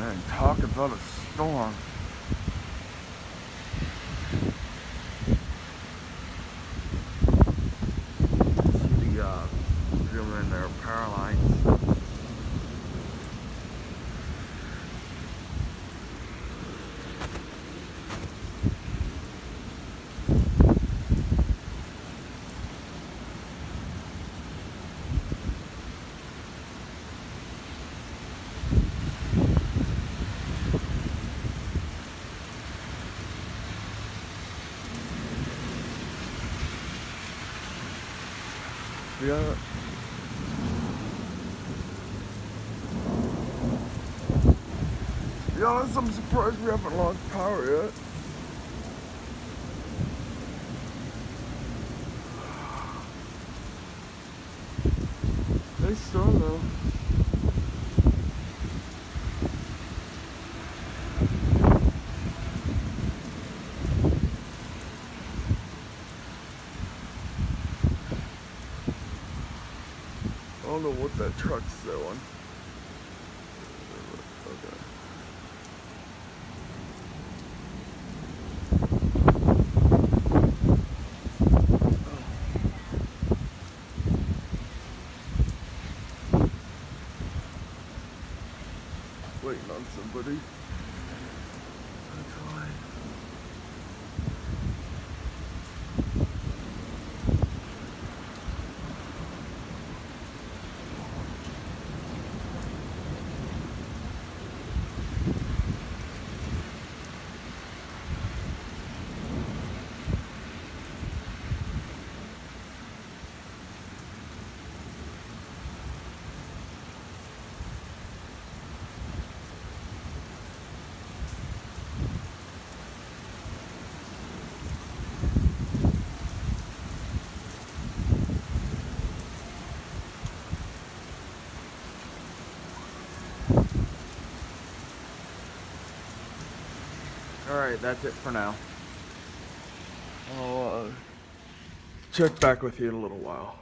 And talk about a storm. See the zoom in their power lines. Yeah. To be honest, I'm surprised we haven't lost power yet. Nice storm though. I don't know what that truck's doing. Okay. Waiting on somebody. That's why. Alright, that's it for now. I'll check back with you in a little while.